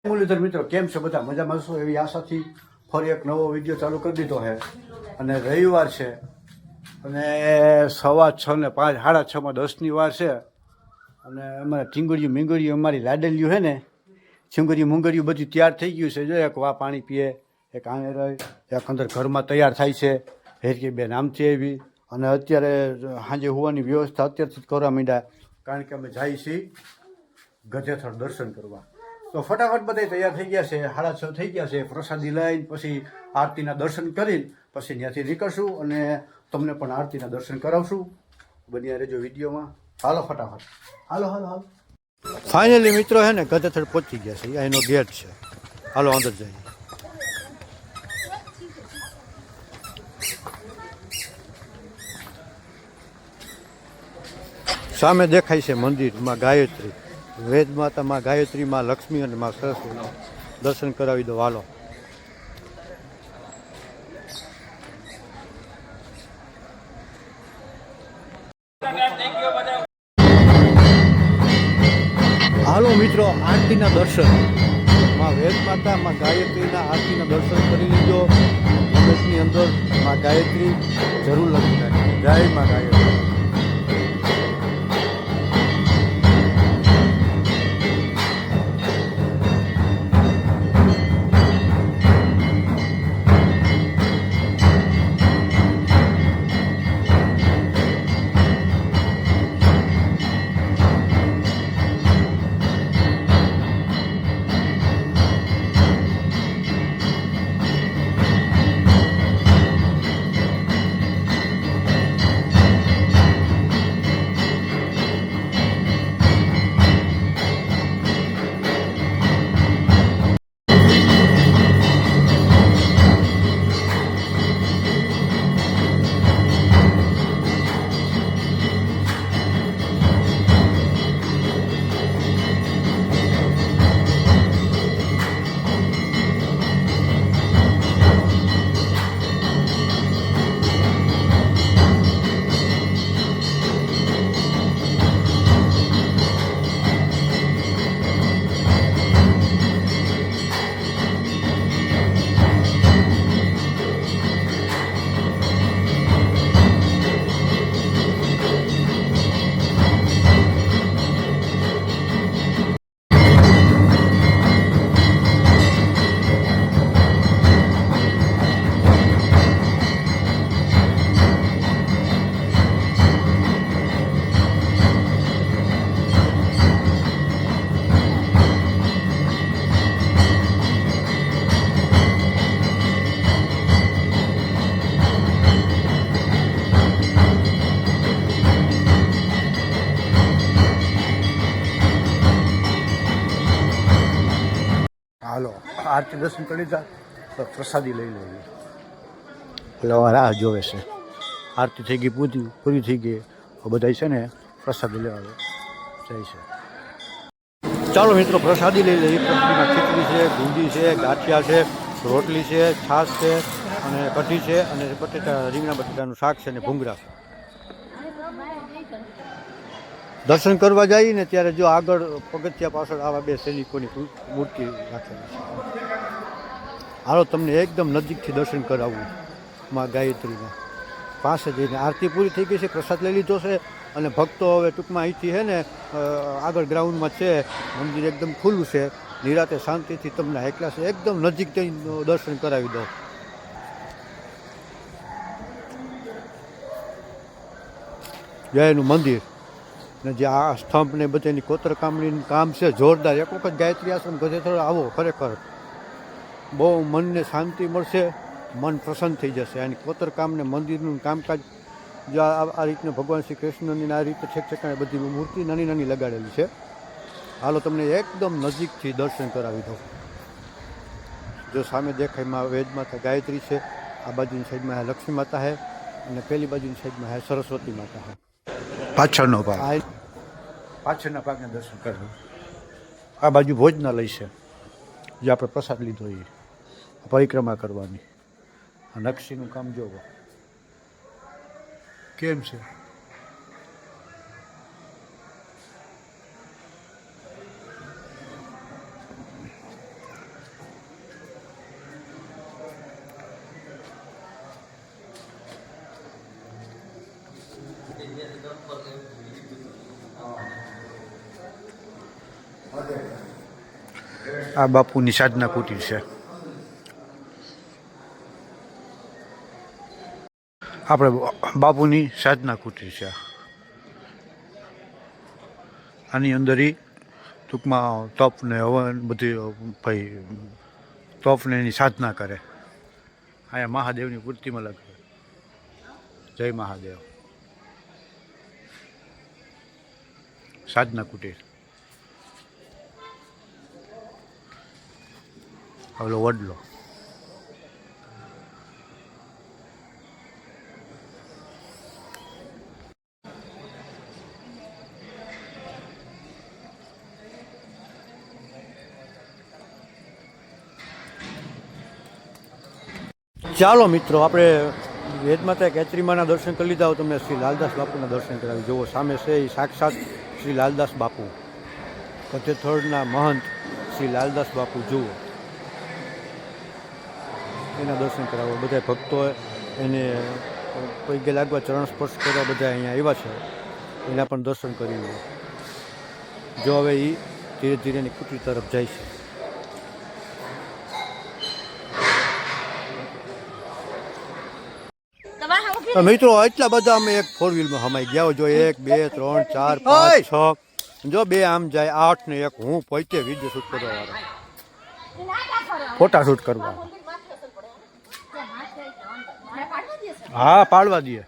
મુરલીધર મિત્રો કેમ છે બધા મજામાં છો એવી આશાથી ફરી એક નવો વિડીયો ચાલુ કરી દીધો છે અને રવિવાર છે અને 6:15 ને 5 6:30 10ની વાર છે અને અમારે ટીંગળિયું મીંગળિયું અમારી લાડલિયું છે ને છીંગળિયું મુંગળિયું બધું તૈયાર થઈ ગયું છે. જો એક વા પાણી પીએ, એક આને રહી, એક અંદર ઘરમાં તૈયાર થાય છે. હેરકી બેન આમથી આવી અને અત્યારે સાંજે હોવાની વ્યવસ્થા અત્યારથી જ કરવા માંડ્યા કારણ કે અમે જઈએ છીએ ગધેથળ દર્શન કરવા. તો ફટાફટ બધા તૈયાર થઈ ગયા છે, 6:30 થઈ ગયા છે. પ્રસાદી લઈને પછી આરતીના દર્શન કરીને પછી ત્યાંથી નીકળશું અને તમને પણ આરતીના દર્શન કરાવશું. બન્યા રહેજો વિડીયોમાં. હાલો ફટાફટ, હાલો હાલો હાલો. ફાઇનલી મિત્રો છે ને ગધેથળ પહોંચી ગયા છે, એનો ગેટ છે. હાલો અંદર જઈએ. સામે દેખાય છે મંદિર માં ગાયત્રી, વેદ માતા માં ગાયત્રી, માં લક્ષ્મી અને માં સરસ્વતી. દર્શન કરાવી દો હાલો. હાલો મિત્રો, આરતીના દર્શન માં વેદ માતા માં ગાયત્રીના આરતીના દર્શન કરી લીધો. મંદિરની અંદર માં ગાયત્રી જરૂર લખી નાખી. જય માં ગાયત્રી. હાલો આરતી દર્શન કરી લીધા તો પ્રસાદી લઈ લઈએ. એટલે રાહ જોવે છે. આરતી થઈ ગઈ, પૂરી થઈ ગઈ. બધા છે ને પ્રસાદી લેવા જાય છે. ચાલો મિત્રો પ્રસાદી લઈ લઈએ. પ્રસાદીમાં ખીચડી છે, ગુંદી છે, ગાંઠિયા છે, રોટલી છે, છાશ છે અને કઢી છે અને બટેટા, રીંગણા બટેટાનું શાક છે અને ભૂંગળા છે. દર્શન કરવા જઈએ ને ત્યારે જો આગળ પગથિયા પાછળ આવા બે સૈનિકોની મૂર્તિ રાખેલી છે. હાલો તમને એકદમ નજીકથી દર્શન કરાવવું માં ગાયત્રીના. પાસે જઈને આરતી પૂરી થઈ ગઈ છે, પ્રસાદ લઈ લીધો છે અને ભક્તો હવે ટૂંકમાં અહીંથી છે ને આગળ ગ્રાઉન્ડમાં છે. મંદિર એકદમ ખુલ્લું છે. નિરાતે શાંતિથી તમને એકલા છે એકદમ નજીકથી દર્શન કરાવી દો. જયનું મંદિર ને જે આ સ્તંભ ને બધાની કોતરકામનું કામ છે જોરદાર. એક વખત ગાયત્રી આશ્રમ ગધેથળ આવો, ખરેખર બહુ મનને શાંતિ મળશે, મન પ્રસન્ન થઈ જશે. અને કોતરકામ ને મંદિરનું કામકાજ જો આ રીતના ભગવાન શ્રી કૃષ્ણની આ રીતે છેક છેકાણે બધી મૂર્તિ નાની નાની લગાડેલી છે. હાલો તમને એકદમ નજીકથી દર્શન કરાવી દઉં. જો સામે દેખાયમાં વેદ માતા ગાયત્રી છે, આ બાજુની સાઈડમાં લક્ષ્મી માતા છે અને પેલી બાજુની સાઈડમાં છે સરસ્વતી માતા છે. પાછળનો ભાગ, પાછળના ભાગના દર્શન કરવું. આ બાજુ ભોજનાલય છે જે આપણે પ્રસાદ લીધો એ પરિક્રમા કરવાની. નકશીનું કામ જોવો કેમ છે. આ બાપુની સાધના કુટીર છે. આપણે બાપુની સાધના કુટીર છે. આની અંદર ટૂંકમાં તપ ને હવન બધી ભાઈ તપ ને એની સાધના કરે. અહીંયા મહાદેવની મૂર્તિમાં લખે જય મહાદેવ. સાધના કુટીર. ઓલો વડલો. ચાલો મિત્રો, આપણે વેદમાતા કેચરીમાના દર્શન કરી લીધા. તમને શ્રી લાલદાસ બાપુના દર્શન કરાવી. જુઓ સામે છે એ સાક્ષાત શ્રી લાલદાસ બાપુ, કથેથળના મહંત શ્રી લાલદાસ બાપુ. જુઓ એના દર્શન કરાવો. બધા ભક્તો એને પગે લાગવા, ચરણ સ્પર્શ કરવા બધા અહીંયા આવ્યા છે. એના પણ દર્શન કરી. જો હવે એ ધીરે ધીરે એની કુટીર તરફ જાય છે. મિત્રો એટલા બધા અમે એક 4 વ્હીલમાં હમાઈ ગયા. જો 1 2 3 4 5 6 જો 2 આમ જાય 8 ને 1 હું પોતે વિડીયો શૂટ કરવા વાળો, ફોટા શૂટ કરવા. હા પાડવા દઈએ.